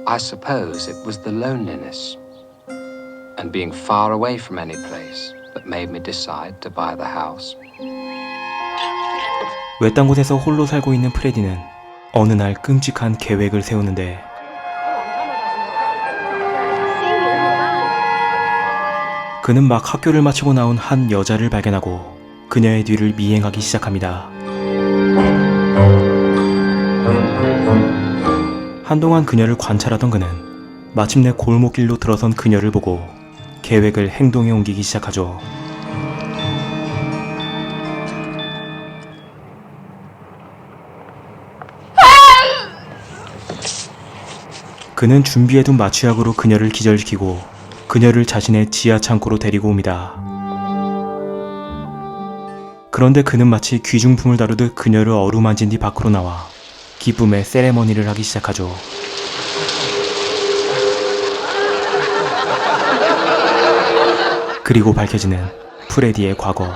I suppose it was the loneliness and being far away from any place that made me decide to buy the house. 외딴 곳에서 홀로 살고 있는 프레디는 어느 날 끔찍한 계획을 세우는데 그는 막 학교를 마치고 나온 한 여자를 발견하고 그녀의 뒤를 미행하기 시작합니다. 한동안 그녀를 관찰하던 그는 마침내 골목길로 들어선 그녀를 보고 계획을 행동에 옮기기 시작하죠. 그는 준비해둔 마취약으로 그녀를 기절시키고 그녀를 자신의 지하 창고로 데리고 옵니다. 그런데 그는 마치 귀중품을 다루듯 그녀를 어루만진 뒤 밖으로 나와 기쁨의 세레머니를 하기 시작하죠. 그리고 밝혀지는 프레디의 과거.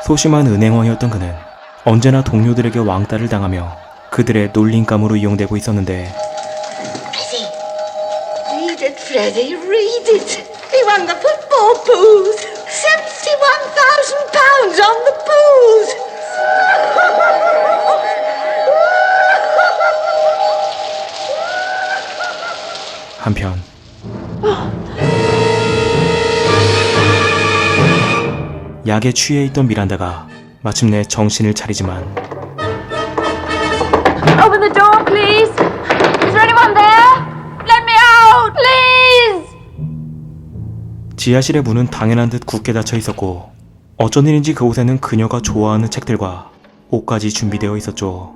소심한 은행원이었던 그는 언제나 동료들에게 왕따를 당하며 그들의 놀림감으로 이용되고 있었는데 Read it, Freddie, read it. He won the football booth. £71,000 on the booth. 한편 약에 취해 있던 미란다가 마침내 정신을 차리지만 Open the door, please. Is there anyone there? Let me out, please. 지하실의 문은 당연한 듯 굳게 닫혀 있었고 어쩐 일인지 그곳에는 그녀가 좋아하는 책들과 옷까지 준비되어 있었죠.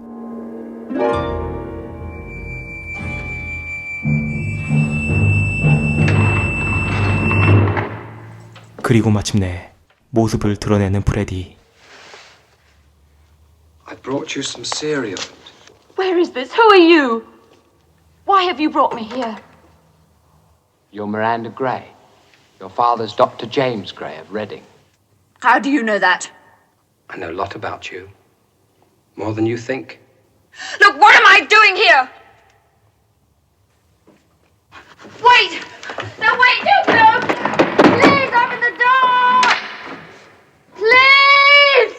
그리고 마침내 모습을 드러내는 프레디. I brought you some cereal. Where is this? Who are you? Why have you brought me here? You're Miranda Gray. Your father's Dr. James Gray of Reading. How do you know that? I know a lot about you. More than you think. Look, what am I doing here? Wait! No, wait, don't go! Please, open the door! Please!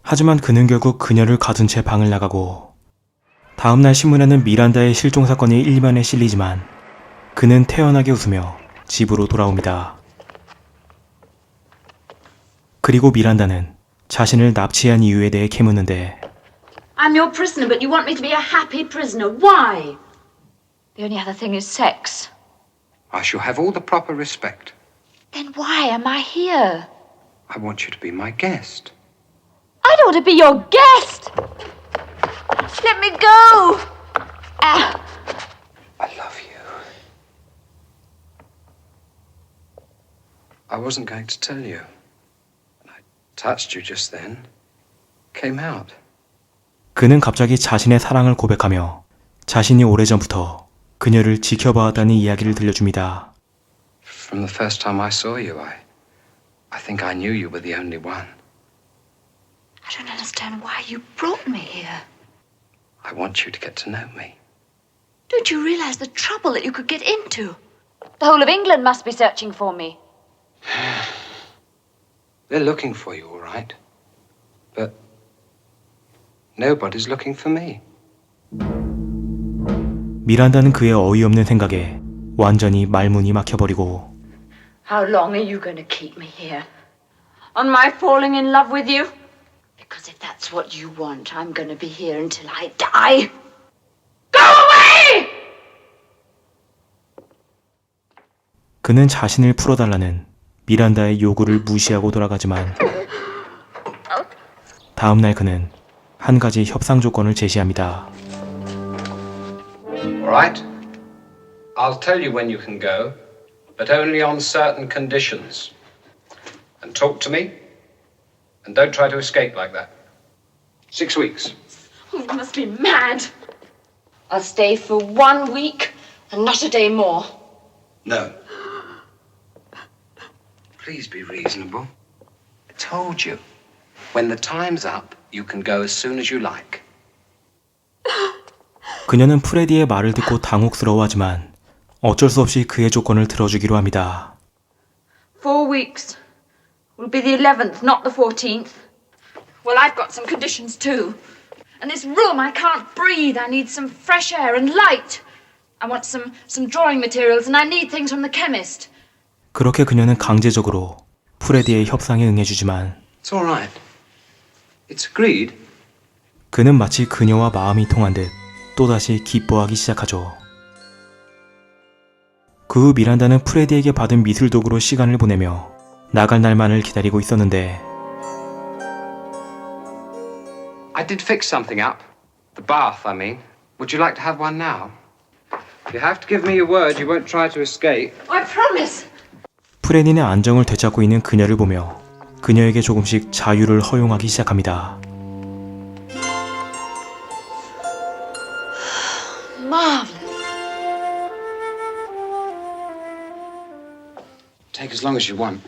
하지만 그는 결국 그녀를 가둔 채 방을 나가고 다음날 신문에는 미란다의 실종 사건이 일면에 실리지만 그는 태연하게 웃으며 집으로 돌아옵니다. 그리고 미란다는 자신을 납치한 이유에 대해 캐묻는데 I'm your prisoner, but you want me to be a happy prisoner. Why? The only other thing is sex. I shall have all the proper respect. Then why am I here? I want you to be my guest. I don't want to be your guest! Let me go! Ah. I love you. I wasn't going to tell you. I touched you just then. Came out. 그는 갑자기 자신의 사랑을 고백하며 자신이 오래전부터 그녀를 지켜봐왔다는 이야기를 들려줍니다. From the first time I saw you, I think I knew you were the only one. I don't understand why you brought me here. I want you to get to know me. Don't you realize the trouble that you could get into? The whole of England must be searching for me. They're looking for you, all right. But nobody's looking for me. 미란다는 그의 어이없는 생각에 완전히 말문이 막혀버리고 How long are you going to keep me here? On my falling in love with you? Because if that's what you want, I'm going to be here until I die. Go away! 그는 자신을 풀어달라는 미란다의 요구를 무시하고 돌아가지만 다음날 그는 한 가지 협상 조건을 제시합니다. All right. I'll tell you when you can go, but only on certain conditions. And talk to me, and don't try to escape like that. 6 weeks. Oh, you must be mad. I'll stay for 1 week and not a day more. No. Please be reasonable. I told you. When the time's up, you can go as soon as you like. 그녀는 프레디의 말을 듣고 당혹스러워하지만 어쩔 수 없이 그의 조건을 들어주기로 합니다. 4 weeks. Will be the 11th, not the 14th. Well, I've got some conditions too. And this room, I can't breathe. I need some fresh air and light. I want some drawing materials and I need things from the chemist. 그렇게 그녀는 강제적으로 프레디의 협상에 응해주지만 It's all right. It's agreed. 그는 마치 그녀와 마음이 통한 듯 또다시 기뻐하기 시작하죠. 그 후 미란다는 프레디에게 받은 미술 도구로 시간을 보내며 나갈 날만을 기다리고 있었는데 I did fix something up. The bath, I mean. Would you like to have one now? You have to give me your word you won't try to escape. I promise. 프레디는 안정을 되찾고 있는 그녀를 보며 그녀에게 조금씩 자유를 허용하기 시작합니다. Marvelous. Take as long as you want.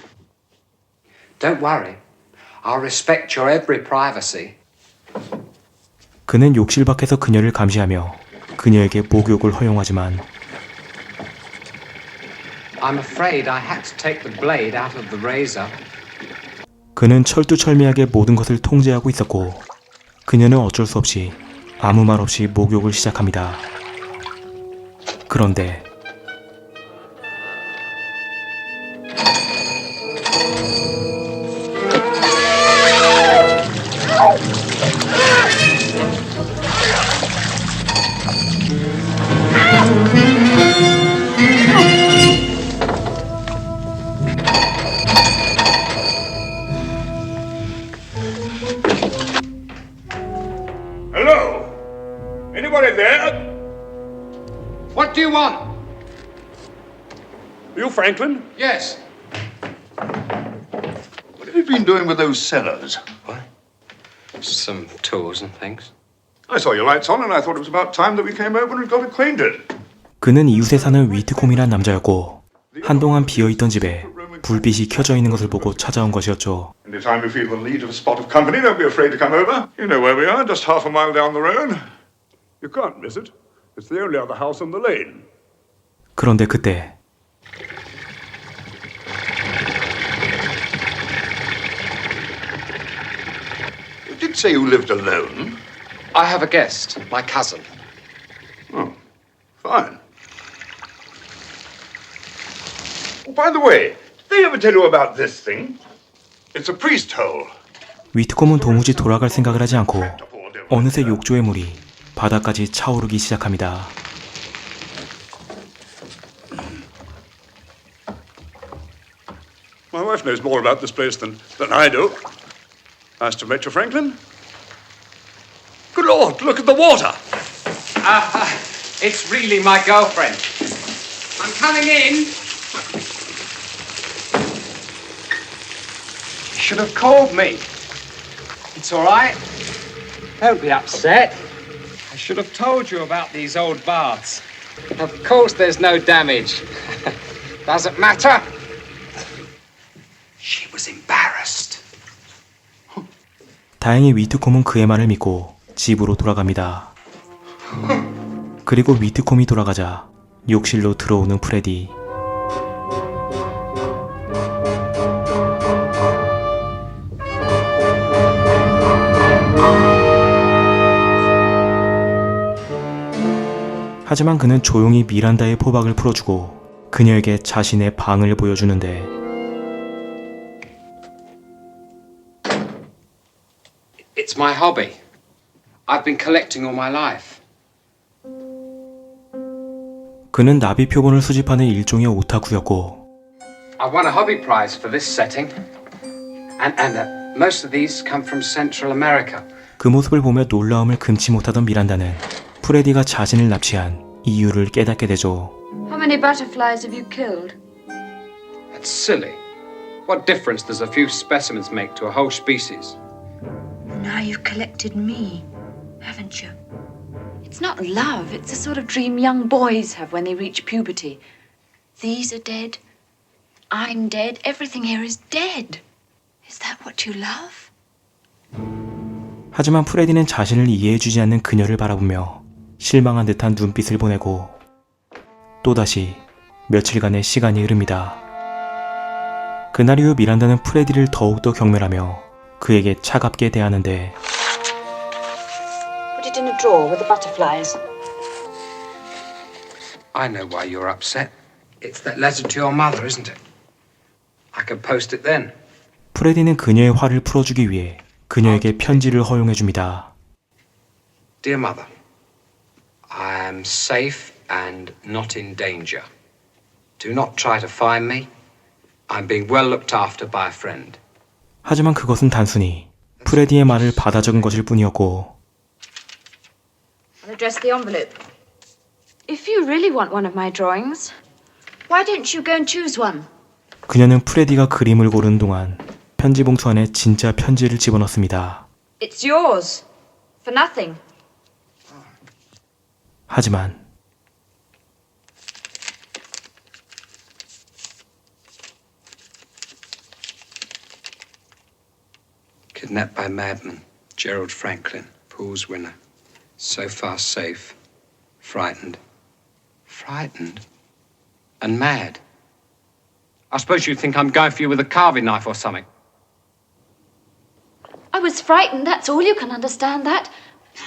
Don't worry. I'll respect your every privacy. 그는 욕실 밖에서 그녀를 감시하며 그녀에게 목욕을 허용하지만 I'm afraid I had to take the blade out of the razor. 그는 철두철미하게 모든 것을 통제하고 있었고 그녀는 어쩔 수 없이 아무 말 없이 목욕을 시작합니다. 그런데 Hello? Anybody there? What do you want? You Franklin? Yes. What have you been doing with those cellars? Some tools and things. I saw your lights on and I thought it was about time that we came over and got acquainted. 그는 이웃에 사는 위트콤이란 남자였고 한동안 비어있던 집에 불빛이 켜져 있는 것을 보고 찾아온 것이었죠. Anytime you feel the need of a spot of company, don't be afraid to come over. You know where we are, just half a mile down the road. You can't miss it. It's the only other house on the lane. 그런데 그때 You did say you lived alone. I have a guest, my cousin. Oh, fine. Oh, by the way, did they ever tell you about this thing? It's a priest hole. 위트콤은 도무지 돌아갈 생각을 하지 않고 어느새 욕조의 물이 바닥까지 차오르기 시작합니다. My wife knows more about this place than I do. Nice to meet you, Franklin. Good Lord, look at the water. It's really my girlfriend. I'm coming in. You should have called me. It's all right. Don't be upset. I should have told you about these old baths. Of course there's no damage. Doesn't matter. She was embarrassed. 다행히 위트콤은 그의 말을 믿고 집으로 돌아갑니다. 그리고 위트콤이 돌아가자 욕실로 들어오는 프레디. 하지만 그는 조용히 미란다의 포박을 풀어주고 그녀에게 자신의 방을 보여주는데 It's my hobby. I've been collecting all my life. 그는 나비 표본을 수집하는 일종의 오타쿠였고 I won a hobby prize for this setting. And most of these come from Central America. 그 모습을 보며 놀라움을 금치 못하던 미란다는 프레디가 자신을 납치한 이유를 깨닫게 되죠. How many butterflies have you killed? That's silly. What difference does a few specimens make to a whole species? Now you've collected me, haven't you? It's not love, it's the sort of dream young boys have when they reach puberty. These are dead. I'm dead. Everything here is dead. Is that what you love? 하지만 프레디는 자신을 이해해주지 않는 그녀를 바라보며 실망한 듯한 눈빛을 보내고 또다시 며칠간의 시간이 흐릅니다. 그날 이후 미란다는 프레디를 더욱더 경멸하며 그에게 차갑게 대하는데 Put it in a drawer with the butterflies. I know why you're upset. It's that letter to your mother, isn't it? I could post it then. 프레디는 그녀의 화를 풀어주기 위해 그녀에게 편지를 허용해줍니다. Dear mother, I am safe and not in danger. Do not try to find me. I'm being well looked after by a friend. 하지만 그것은 단순히 프레디의 말을 받아 적은 것일 뿐이었고 I'll address the envelope. If you really want one of my drawings, why don't you go and choose one? 그녀는 프레디가 그림을 고르는 동안 편지 봉투 안에 진짜 편지를 집어넣습니다. It's yours. For nothing. 하지만 Kidnapped by madman, Gerald Franklin, pool's winner. So far safe. Frightened. Frightened? And mad. I suppose you think I'm going for you with a carving knife or something. I was frightened, that's all. You can understand that.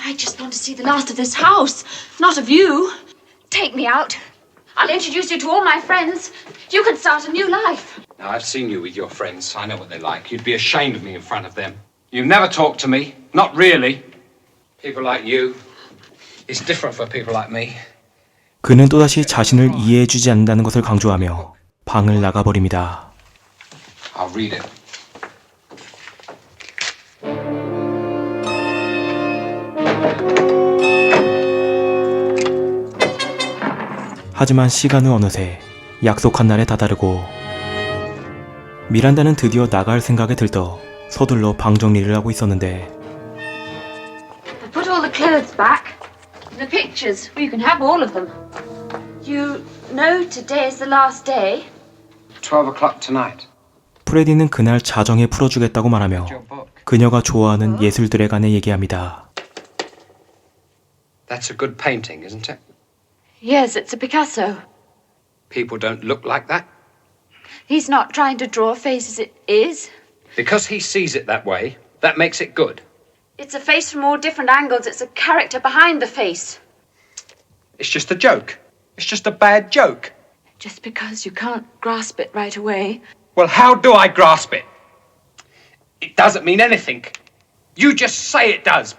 I just want to see the last of this house, not of you. Take me out. I'll introduce you to all my friends. You can start a new life. Now, I've seen you with your friends. I know what they're like. You'd be ashamed of me in front of them. You never talk to me. Not really. People like you. It's different for people like me. 그는 또다시 자신을 이해해주지 않는다는 것을 강조하며 방을 나가버립니다. I'll read it. 하지만 시간은 어느새 약속한 날에 다다르고 미란다는 드디어 나갈 생각에 들떠 서둘러 방 정리를 하고 있었는데 I put all the clothes back. And the pictures, well, you can have all of them. You know today is the last day. 12 o'clock tonight. 프레디는 그날 자정에 풀어주겠다고 말하며 그녀가 좋아하는 예술들에 관해 얘기합니다. That's a good painting, isn't it? Yes, it's a Picasso. People don't look like that. He's not trying to draw a face as it is. Because he sees it that way, that makes it good. It's a face from all different angles. It's a character behind the face. It's just a joke. It's just a bad joke. Just because you can't grasp it right away. Well, how do I grasp it? It doesn't mean anything. You just say it does.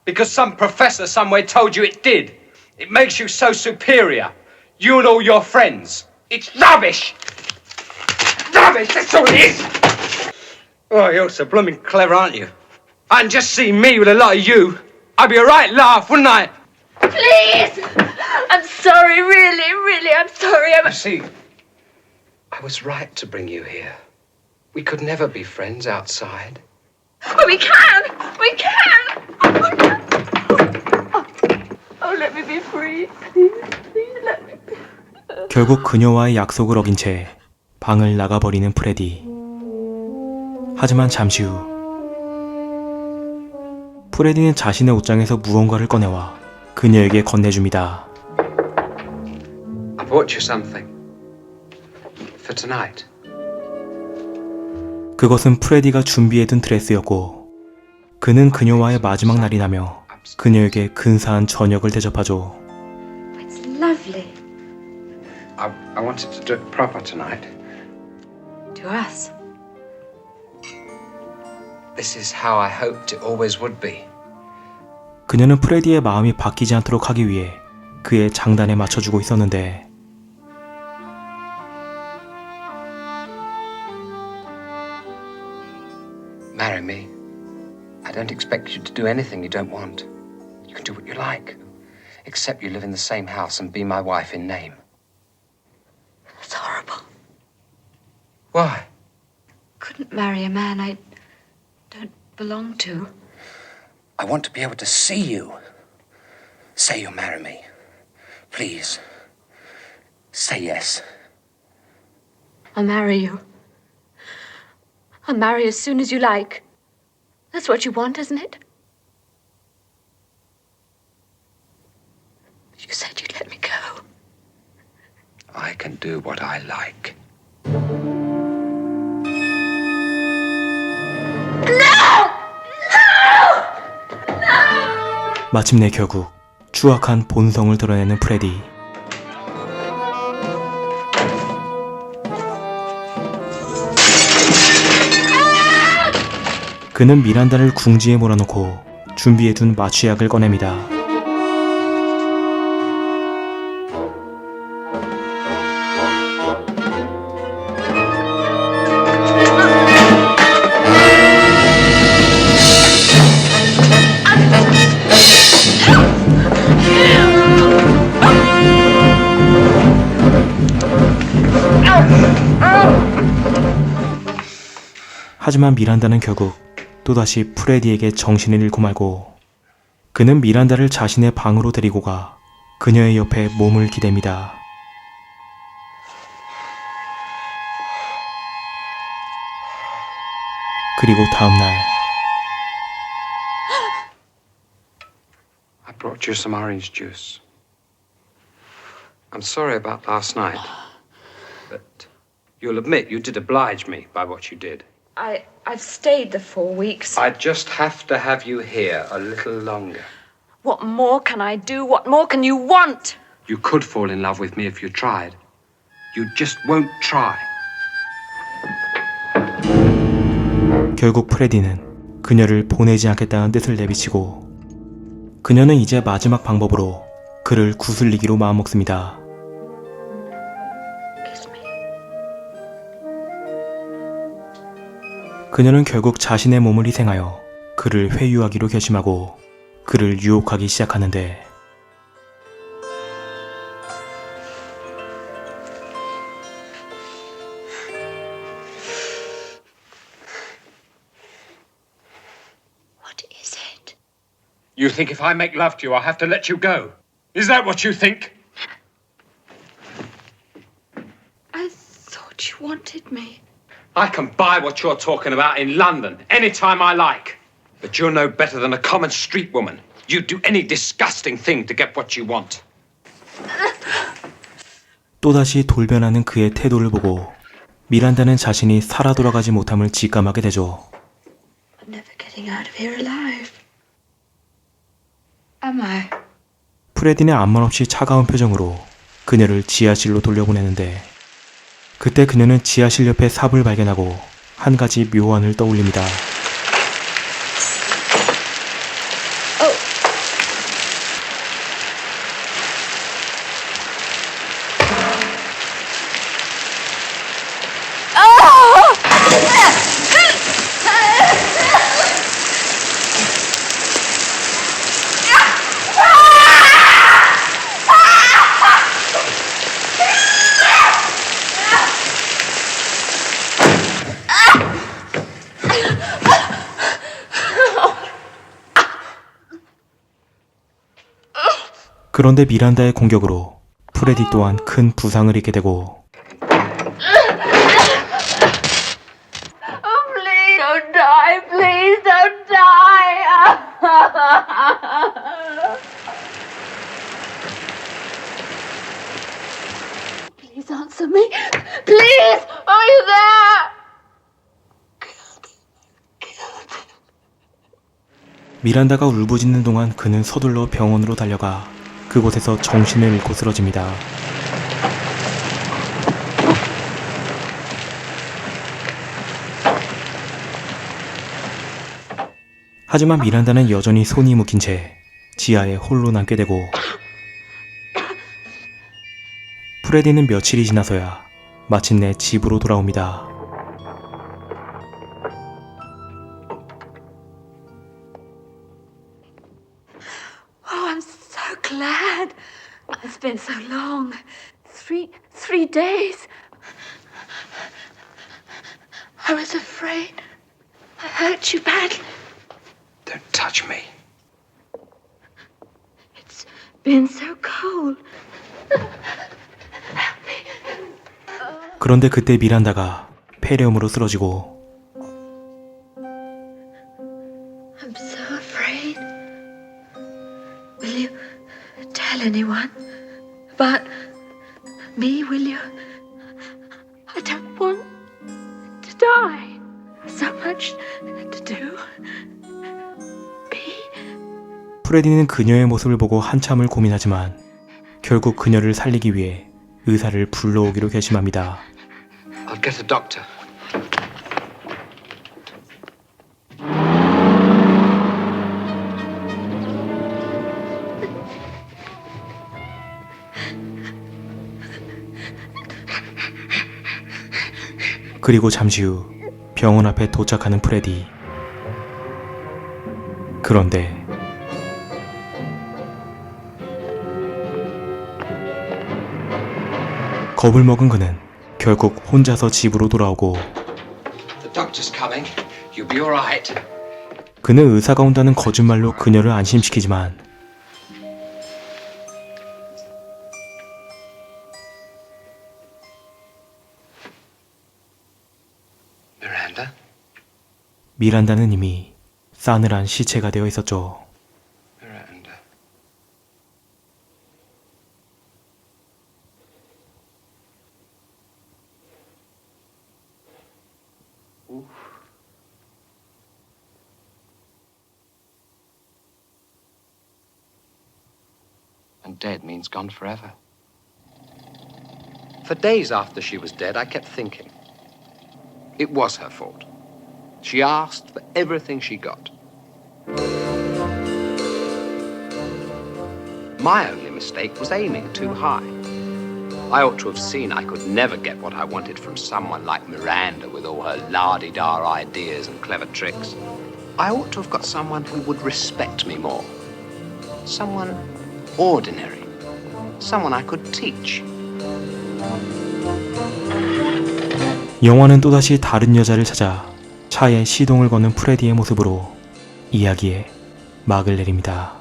Because some professor somewhere told you it did. It makes you so superior. You and all your friends. It's rubbish! Rubbish, that's all it is! Oh, you're so blooming clever, aren't you? And just see me with a lot of you. I'd be a right laugh, wouldn't I? Please! I'm sorry, really, I'm sorry. You see, I was right to bring you here. We could never be friends outside. Oh, we can! We can! Oh, let me be free. Please let me be. 결국 그녀와의 약속을 어긴 채 방을 나가버리는 프레디. 하지만 잠시 후 프레디는 자신의 옷장에서 무언가를 꺼내와 그녀에게 건네줍니다. I bought you something. For tonight. 그것은 프레디가 준비해둔 드레스였고 그는 그녀와의 마지막 날이라며 그녀에게 근사한 저녁을 대접하죠. It's lovely. I wanted to do it proper tonight. To us. This is how I hoped it always would be. 그녀는 프레디의 마음이 바뀌지 않도록 하기 위해 그의 장단에 맞춰주고 있었는데 Marry me. I don't expect you to do anything you don't want. You can do what you like. Except you live in the same house and be my wife in name. That's horrible. Why? Couldn't marry a man I don't belong to. I want to be able to see you. Say you'll marry me. Please. Say yes. I'll marry you. I'll marry as soon as you like. That's what you want, isn't it? You said you'd let me go. I can do what I like. 마침내 결국 추악한 본성을 드러내는 프레디. 그는 미란다를 궁지에 몰아놓고 준비해둔 마취약을 꺼냅니다. 하지만 미란다는 결국 또다시 프레디에게 정신을 잃고 말고 그는 미란다를 자신의 방으로 데리고 가 그녀의 옆에 몸을 기댑니다. 그리고 다음날 I brought you some orange juice. I'm sorry about last night, but you'll admit you did oblige me by what you did. I've stayed the 4 weeks. I just have to have you here a little longer. What more can I do? What more can you want? You could fall in love with me if you tried. You just won't try. 결국 프레디는 그녀를 보내지 않겠다는 뜻을 내비치고 그녀는 이제 마지막 방법으로 그를 구슬리기로 마음먹습니다. Kiss me. 그녀는 결국 자신의 몸을 희생하여 그를 회유하기로 결심하고 그를 유혹하기 시작하는데 What is it? You think if I make love to you, I'll have to let you go? Is that what you think? I thought you wanted me. I can buy what you're talking about in London anytime I like. But you're no better than a common street woman. You'd do any disgusting thing to get what you want. 또다시 돌변하는 그의 태도를 보고 미란다는 자신이 살아 돌아가지 못함을 직감하게 되죠. I'm never getting out of here alive. Am I? 프레디는 아무 말 없이 차가운 표정으로 그녀를 지하실로 돌려보내는데 그때 그녀는 지하실 옆에 삽을 발견하고 한 가지 묘안을 떠올립니다. 그런데 미란다의 공격으로 프레디 또한 큰 부상을 입게 되고 Oh, please don't die. Please don't die. Please answer me. Please. Are you there? 미란다가 울부짖는 동안 그는 서둘러 병원으로 달려가 그곳에서 정신을 잃고 쓰러집니다. 하지만 미란다는 여전히 손이 묶인 채 지하에 홀로 남게 되고 프레디는 며칠이 지나서야 마침내 집으로 돌아옵니다. Oh, I'm so glad. It's been so long. Three days. I was afraid I hurt you badly. Don't touch me. It's been so cold. 그런데 그때 미란다가 폐렴으로 쓰러지고 I'm so afraid. Will you tell tell anyone about me, will you? I don't want to die. So much to do. 프레디는 그녀의 모습을 보고 한참을 고민하지만 결국 그녀를 살리기 위해 의사를 불러오기로 결심합니다. I'll get a doctor. 그리고 잠시 후 병원 앞에 도착하는 프레디. 그런데 겁을 먹은 그는 결국 혼자서 집으로 돌아오고 The doctor's coming. You'll be all right. 그는 의사가 온다는 거짓말로 그녀를 안심시키지만 Miranda? 미란다는 이미 싸늘한 시체가 되어 있었죠. Miranda. And dead means gone forever. For days after she was dead, I kept thinking. It was her fault. She asked for everything she got. My only mistake was aiming too high. I ought to have seen I could never get what I wanted from someone like Miranda with all her la-di-da ideas and clever tricks. I ought to have got someone who would respect me more. Someone ordinary. Someone I could teach. 영화는 또다시 다른 여자를 찾아 차에 시동을 거는 프레디의 모습으로 이야기에 막을 내립니다.